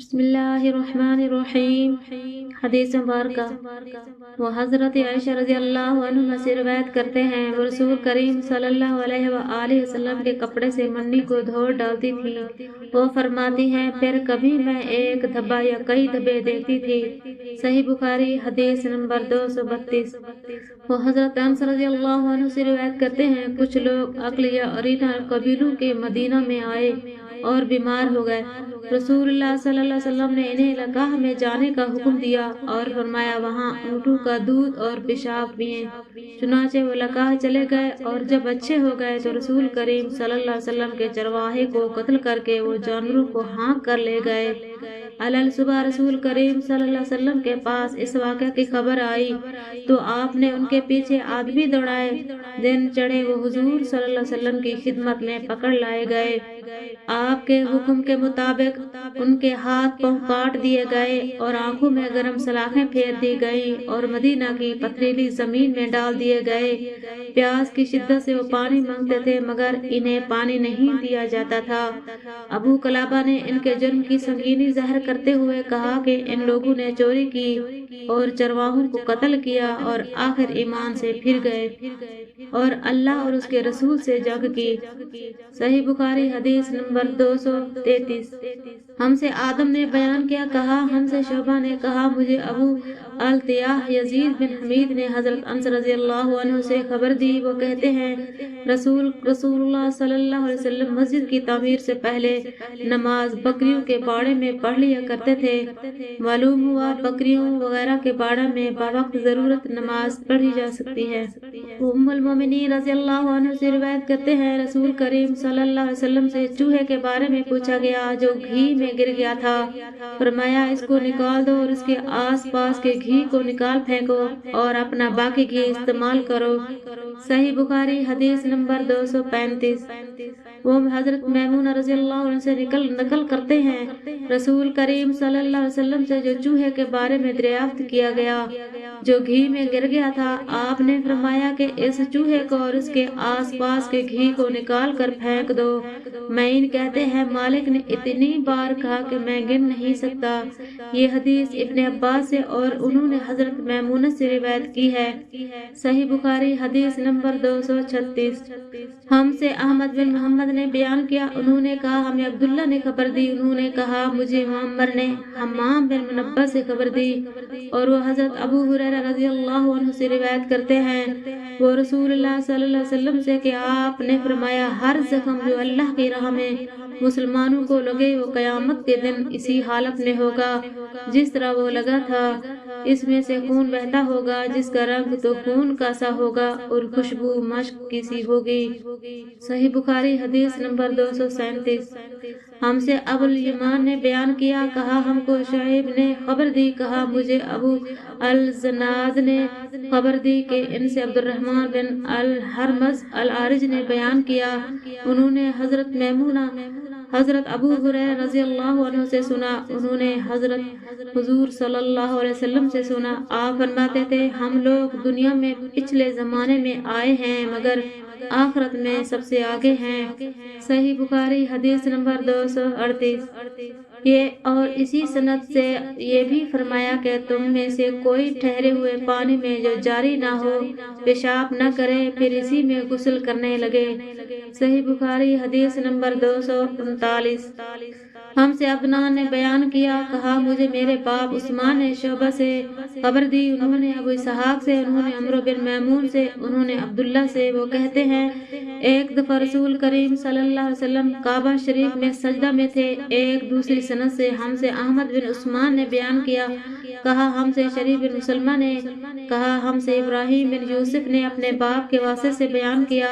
بسم اللہ الرحمن الرحیم۔ حدیث مبارکہ وہ حضرت عائشہ رضی اللہ عنہ سے روایت کرتے ہیں، وہ رسول کریم صلی اللہ علیہ وآلہ وسلم کے کپڑے سے منی کو دھو ڈالتی تھی۔ وہ فرماتی ہیں، پھر کبھی میں ایک دھبا یا کئی دھبے دیکھتی تھی۔ صحیح بخاری حدیث نمبر 232۔ وہ حضرت انس رضی اللہ عنہ سے روایت کرتے ہیں، کچھ لوگ عقل یا ارینا قبیلوں کے مدینہ میں آئے اور بیمار ہو گئے۔ رسول اللہ صلی اللہ علیہ وسلم نے انہیں لقاہ میں جانے کا حکم دیا اور فرمایا وہاں اونٹوں کا دودھ اور پیشاب پئیں۔ چنانچہ وہ لقاہ چلے گئے اور جب اچھے ہو گئے تو رسول کریم صلی اللہ علیہ وسلم کے چرواہے کو قتل کر کے وہ جانوروں کو ہانک کر لے گئے۔ صبح رسول کریم صلی اللہ علیہ وسلم کے پاس اس واقعہ کی خبر آئی تو آپ نے ان کے پیچھے آدمی دوڑائے۔ دن چڑھے وہ حضور صلی اللہ علیہ وسلم کی خدمت میں پکڑ لائے گئے۔ آپ کے حکم کے مطابق ان کے ہاتھ پاؤں کاٹ دیے گئے اور آنکھوں میں گرم سلاخیں پھیر دی گئیں اور مدینہ کی پتھریلی زمین میں ڈال دیے گئے۔ پیاس کی شدت سے وہ پانی مانگتے تھے مگر انہیں پانی نہیں دیا جاتا تھا۔ ابو قلابہ نے ان کے جرم کی سنگینی ظاہر کرتے ہوئے کہا کہ ان لوگوں نے چوری کی اور چرواہوں کو قتل کیا اور آخر ایمان سے پھر گئے اور اللہ اور اس کے رسول سے جنگ کی۔ صحیح بخاری حدیث نمبر 233۔ ہم سے آدم نے بیان کیا، کہا ہم سے شعبہ نے کہا مجھے ابو التیاح یزید بن حمید نے حضرت انس رضی اللہ عنہ سے خبر دی۔ وہ کہتے ہیں رسول اللہ صلی اللہ علیہ وسلم مسجد کی تعمیر سے پہلے نماز بکریوں کے باڑے میں پڑھ لیا کرتے تھے۔ معلوم ہوا بکریوں وغیرہ کے باڑے میں باوقت ضرورت نماز پڑھی جا سکتی ہے۔ ام المومنین رضی اللہ عنہ سے روایت کرتے ہیں، رسول کریم صلی اللہ علیہ وسلم سے چوہے کے بارے میں پوچھا گیا جو گھی میں گر گیا تھا۔ فرمایا اس کو نکال دو اور اس کے آس پاس کے گھی کو نکال پھینکو اور اپنا باقی گھی استعمال کرو۔ صحیح بخاری حدیث نمبر 235۔ وہ حضرت میمونہ رضی اللہ عنہ سے نقل کرتے ہیں، رسول کریم صلی اللہ علیہ وسلم سے جو چوہے کے بارے میں دریافت کیا گیا جو گھی میں گر گیا تھا، آپ نے فرمایا کہ اس چوہے کو اور اس کے آس پاس کے گھی کو نکال کر پھینک دو۔ معین کہتے ہیں مالک نے اتنی بار کہا کہ میں گن نہیں سکتا۔ یہ حدیث ابن عباس سے اور انہوں نے حضرت میمونہ سے روایت کی ہے۔ صحیح بخاری حدیث نمبر 236۔ ہم سے احمد بن محمد نے بیان کیا، انہوں نے کہا ہمیں عبداللہ نے خبر دی، انہوں نے کہا مجھے معمر نے حمام بن منبہ سے خبر دی اور وہ حضرت ابو ہریرہ رضی اللہ عنہ سے روایت کرتے ہیں، وہ رسول اللہ صلی اللہ علیہ وسلم سے کہ آپ نے فرمایا ہر زخم جو اللہ کی راہ میں مسلمانوں کو لگے وہ قیامت کے دن اسی حالت میں ہوگا جس طرح وہ لگا تھا، اس میں سے خون بہتا ہوگا جس کا رنگ تو خون کا سا ہوگا اور خوشبو مشک کی سی ہوگی۔ صحیح بخاری حدیث نمبر 237۔ ہم سے ابو الیمان نے بیان کیا، کہا ہم کو شعیب نے خبر دی، کہا مجھے ابو الزناد نے خبر دی کہ ان سے عبد الرحمن بن الحرمز العارج نے بیان کیا، انہوں نے حضرت میمونہ حضرت ابو ہریرہ رضی اللہ عنہ سے سنا، انہوں نے حضرت حضور صلی اللہ علیہ وسلم سے سنا، آپ فرماتے تھے ہم لوگ دنیا میں پچھلے زمانے میں آئے ہیں مگر آخرت میں سب سے آگے ہیں۔ صحیح بخاری حدیث نمبر 238۔ یہ اور اسی سند سے یہ بھی فرمایا کہ تم میں سے کوئی ٹھہرے ہوئے پانی میں جو جاری نہ ہو پیشاب نہ کرے پھر اسی میں غسل کرنے لگے۔ صحیح بخاری حدیث نمبر 239۔ ہم سے عدنان نے بیان کیا، کہا مجھے میرے باپ عثمان نے شعبہ سے خبر دی، انہوں نے ابو اسحاق سے، انہوں نے عمرو بن میمون سے، انہوں نے عبداللہ سے، وہ کہتے ہیں ایک دفعہ رسول کریم صلی اللہ علیہ وسلم کعبہ شریف میں سجدہ میں تھے۔ ایک دوسری سند سے ہم سے احمد بن عثمان نے بیان کیا، کہا ہم سے شریف بن مسلمہ نے، کہا ہم سے ابراہیم بن یوسف نے اپنے باپ کے واسطے سے بیان کیا،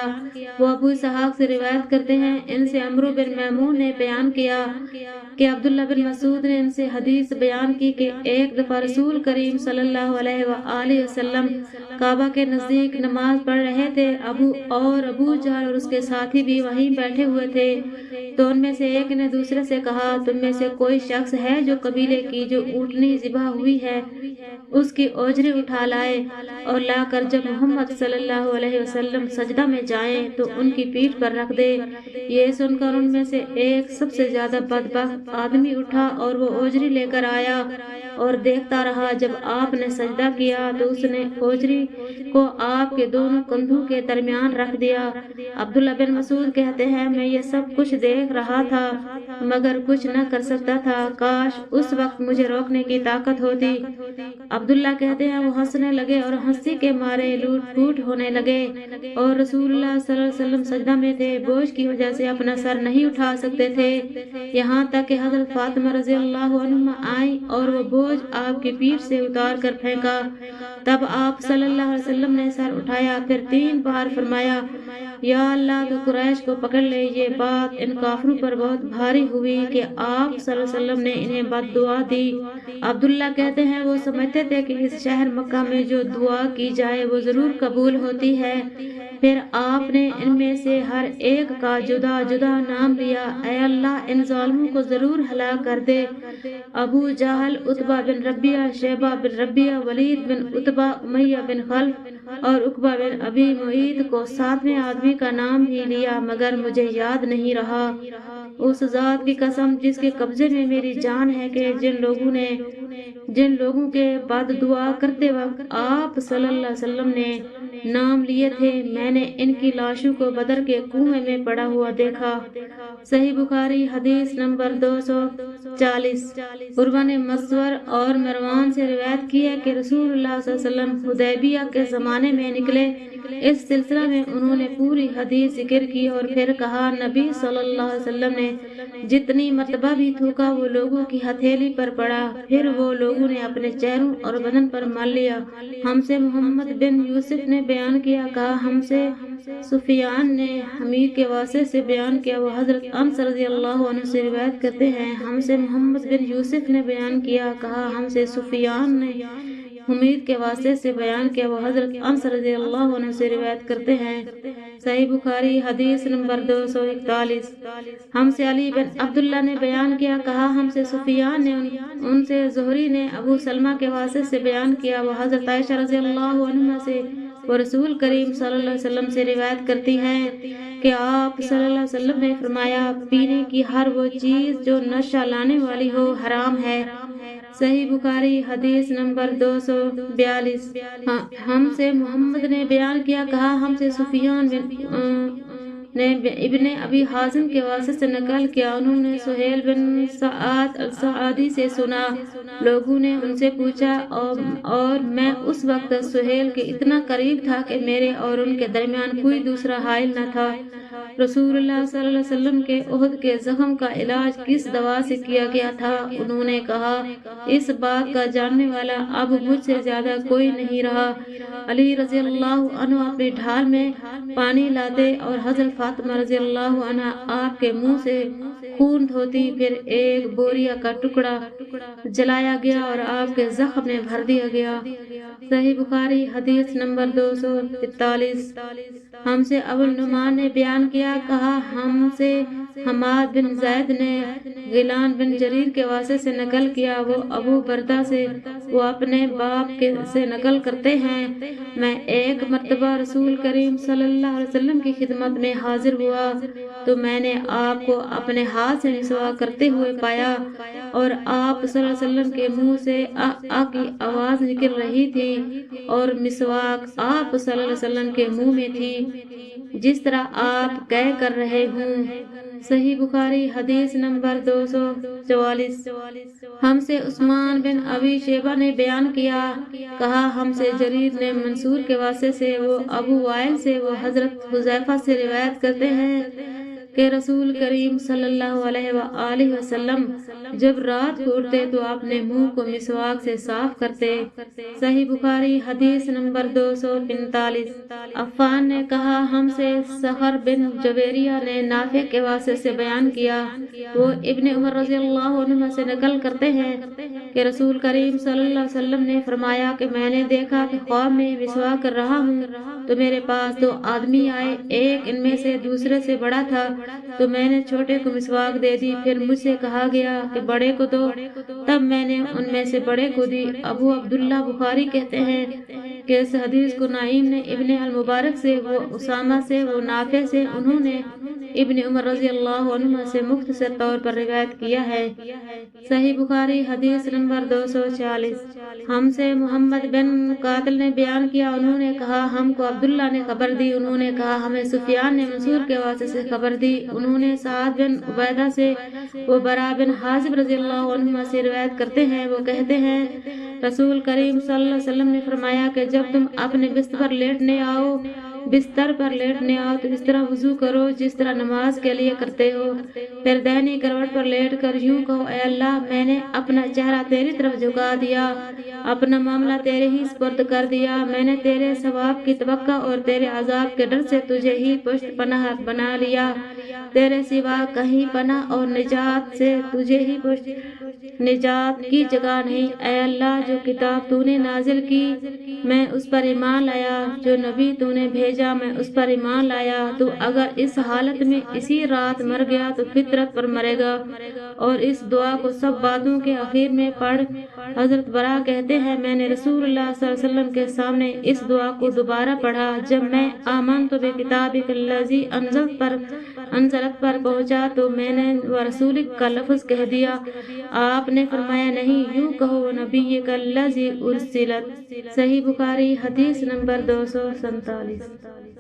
وہ ابو اسحاق سے روایت کرتے ہیں، ان سے عمرو بن میمون نے بیان کیا کہ عبداللہ بن مسعود نے ان سے حدیث بیان کی کہ ایک دفعہ رسول کریم صلی اللہ علیہ وآلہ وسلم کعبہ کے نزدیک نماز پڑھ رہے تھے، ابو جہل اور اس کے ساتھی بھی وہیں بیٹھے ہوئے تھے، تو ان میں سے ایک نے دوسرے سے کہا تم میں سے کوئی شخص ہے جو قبیلے کی جو اونٹنی ذبح ہوئی ہے اس کی اوجری اٹھا لائے اور لا کر جب محمد صلی اللہ علیہ وسلم سجدہ میں جائیں تو ان کی پیٹھ پر رکھ دے۔ یہ سن کر ان میں سے ایک سب سے زیادہ بدبخت وقت آدمی اٹھا اور وہ اوجری لے کر آیا اور دیکھتا رہا۔ جب آپ نے سجدہ کیا تو اس نے اوجری کو آپ کے دونوں کندھوں کے درمیان رکھ دیا۔ عبداللہ بن مسعود کہتے ہیں میں یہ سب کچھ دیکھ رہا تھا مگر کچھ نہ کر سکتا تھا، کاش اس وقت مجھے روکنے کی طاقت ہوتی۔ عبداللہ کہتے ہیں وہ ہنسنے لگے اور ہنسی کے مارے لوٹ پوٹ ہونے لگے اور رسول اللہ صلی اللہ علیہ وسلم سجدہ میں تھے، بوجھ کی وجہ سے اپنا سر نہیں اٹھا سکتے تھے، یہاں تک کہ حضرت فاطمہ رضی اللہ عنہا آئیں اور وہ بوجھ آپ کی پیٹھ سے اتار کر پھینکا۔ تب آپ صلی اللہ علیہ وسلم نے سر اٹھایا، پھر 3 بار فرمایا یا اللہ تو قریش کو پکڑ لے۔ یہ بات ان کافروں پر بہت بھاری ہوئی کہ آپ صلی اللہ علیہ وسلم نے انہیں بد دعا دی۔ عبداللہ کہتے ہیں وہ سمجھتے تھے کہ اس شہر مکہ میں جو دعا کی جائے وہ ضرور قبول ہوتی ہے۔ پھر آپ نے ان میں سے ہر ایک کا جدا جدا نام لیا، اے اللہ ان ظالموں کو ضرور ہلاک کر دے۔ ابو جہل، عتبہ بن ربیعہ، شیبہ بن ربیعہ، ولید بن عتبہ، امیہ بن خلف اور عقبہ بن ابی معیط کو 7ویں آدمی کا نام بھی لیا مگر مجھے یاد نہیں رہا۔ اس ذات کی قسم جس کے قبضے میں میری جان ہے کہ جن لوگوں کے بعد دعا کرتے وقت آپ صلی اللہ علیہ وسلم نے نام لیے تھے، میں نے ان کی لاشوں کو بدر کے کنویں میں پڑا ہوا دیکھا۔ صحیح بخاری حدیث نمبر 240۔ عروہ نے مسور اور مروان سے روایت کی ہے کہ رسول اللہ صلی اللہ علیہ وسلم حدیبیہ کے زمانے میں نکلے۔ اس سلسلہ میں انہوں نے پوری حدیث ذکر کی اور پھر کہا نبی صلی اللہ علیہ وسلم نے جتنی مرتبہ بھی تھوکا وہ لوگوں کی ہتھیلی پر پڑا، پھر وہ لوگوں نے اپنے چہروں اور بدن پر مل لیا۔ ہم سے محمد بن یوسف نے بیان کیا، کہا ہم سے سفیان نے حمید کے واسطے سے بیان کیا، وہ حضرت انس رضی اللہ عنہ سے روایت کرتے ہیں۔ ہم سے محمد بن یوسف نے بیان کیا، کہا ہم سے سفیان نے حمید کے واسطے سے بیان کیا، وہ حضرت انس رضی اللہ عنہ سے روایت کرتے ہیں۔ صحیح بخاری حدیث نمبر 241۔ ہم سے علی بن عبداللہ نے بیان کیا، کہا ہم سے سفیان نے، ان سے زہری نے ابو سلمہ کے واسطے سے بیان کیا، وہ حضرت عائشہ رضی اللہ عنہ سے، وہ رسول کریم صلی اللہ علیہ وسلم سے روایت کرتی ہیں کہ آپ صلی اللہ علیہ وسلم نے فرمایا پینے کی ہر وہ چیز جو نشہ لانے والی ہو حرام ہے۔ صحیح بخاری حدیث نمبر 242۔ ہم سے محمد نے بیان کیا، کہا ہم سے سفیان نے ابن ابی حازم کے واسطے سے نقل کیا، انہوں نے سہیل بن سعد السعدی سے سنا، لوگوں نے ان سے پوچھا اور میں اس وقت سہیل کے اتنا قریب تھا کہ میرے اور ان کے درمیان کوئی دوسرا حائل نہ تھا۔ رسول اللہ صلی اللہ علیہ وسلم کے احد کے زخم کا علاج کس دوا سے کیا گیا تھا؟ انہوں نے کہا اس بات کا جاننے والا اب مجھ سے زیادہ کوئی نہیں رہا۔ علی رضی اللہ عنہ اپنی ڈھال میں پانی لاتے اور حضرت فاطمہ رضی اللہ عنہ آپ کے منہ سے خون دھوتی، پھر ایک بوریا کا ٹکڑا جلایا گیا اور آپ کے زخم میں بھر دیا گیا۔ صحیح بخاری حدیث نمبر 243۔ ہم سے ابو النعمان نے بیان کیا، کہا ہم سے حماد بن زید نے غیلان بن جریر کے واسطے سے نقل کیا، وہ ابو بردہ سے، وہ اپنے باپ سے نقل کرتے ہیں، میں ایک مرتبہ رسول کریم صلی اللہ علیہ وسلم کی خدمت میں حاضر ہوا تو میں نے آپ کو اپنے ہاتھ سے مسواک کرتے ہوئے پایا اور آپ صلی اللہ علیہ وسلم کے منہ سے آ کی آواز نکل رہی تھی اور مسواک آپ صلی اللہ علیہ وسلم کے منہ میں تھی جس طرح آپ کہہ کر رہے ہوں۔ صحیح بخاری حدیث نمبر 244۔ ہم سے عثمان بن ابی شیبہ نے بیان کیا، کہا ہم سے جریر نے منصور کے واسطے سے، وہ ابو وائل سے، وہ حضرت حذیفہ سے روایت کرتے ہیں کہ رسول کریم صلی اللہ علیہ وآلہ وسلم جب رات کو اٹھتے تو اپنے منہ کو مسواک سے صاف کرتے۔ صحیح بخاری حدیث نمبر 245۔ عفان نے کہا ہم سے سخر بن جویریہ نے نافع کے واسطے سے بیان کیا، وہ ابن عمر رضی اللہ عنہ سے نقل کرتے ہیں کہ رسول کریم صلی اللہ علیہ وسلم نے فرمایا کہ میں نے دیکھا کہ خواب میں مسواک کر رہا ہوں تو میرے پاس 2 آدمی آئے، ایک ان میں سے دوسرے سے بڑا تھا تو میں نے چھوٹے کو مسواک دے دی، پھر مجھ سے کہا گیا کہ بڑے کو دو، تب میں نے ان میں سے بڑے کو دی۔ ابو عبداللہ بخاری کہتے ہیں کہ اس حدیث کو نعیم نے ابن المبارک سے، وہ اسامہ سے، وہ نافع سے، انہوں نے ابن عمر رضی اللہ عنہما سے مختصر طور پر روایت کیا ہے۔ صحیح بخاری حدیث نمبر 240۔ ہم سے محمد بن قاتل نے بیان کیا، انہوں نے کہا ہم کو عبداللہ نے خبر دی، انہوں نے کہا ہمیں سفیان نے منصور کے واسطے سے خبر دی، انہوں نے سعد بن عبیدہ سے، وہ برا بن حازب رضی اللہ عنہما سے روایت کرتے ہیں، وہ کہتے ہیں رسول کریم صلی اللہ علیہ وسلم نے فرمایا کہ جب تم اپنے بستر پر لیٹنے آؤ تو اس طرح وضو کرو جس طرح نماز کے لیے کرتے ہو، پھر دہنی کروٹ پر لیٹ کر یوں کہو اے اللہ میں نے اپنا چہرہ تیری طرف جھکا دیا، اپنا معاملہ تیرے ہی سپرد کر دیا، میں نے تیرے ثواب کی توقع اور تیرے عذاب کے ڈر سے تجھے ہی پشت پناہ بنا لیا، تیرے سوا کہیں پناہ اور نجات سے تجھے ہی پشت نجات کی جگہ نہیں، اے اللہ جو کتاب تو نے نازل کی میں اس پر ایمان لایا، جو نبی تو نے بھیجا میں اس پر ایمان لایا، تو اگر اس حالت میں اسی رات مر گیا تو فطرت پر مرے گا۔ اور اس دعا کو سب باتوں کے آخر میں پڑھ۔ حضرت برا کہتے ہیں میں نے رسول اللہ صلی اللہ علیہ وسلم کے سامنے اس دعا کو دوبارہ پڑھا، جب میں آمنت بکتابک الذی انزلت پر پہنچا تو میں نے ورسولک کا لفظ کہہ دیا، آپ نے فرمایا نہیں یوں کہو نبیک الذی ارسلت۔ صحیح بخاری حدیث نمبر 247۔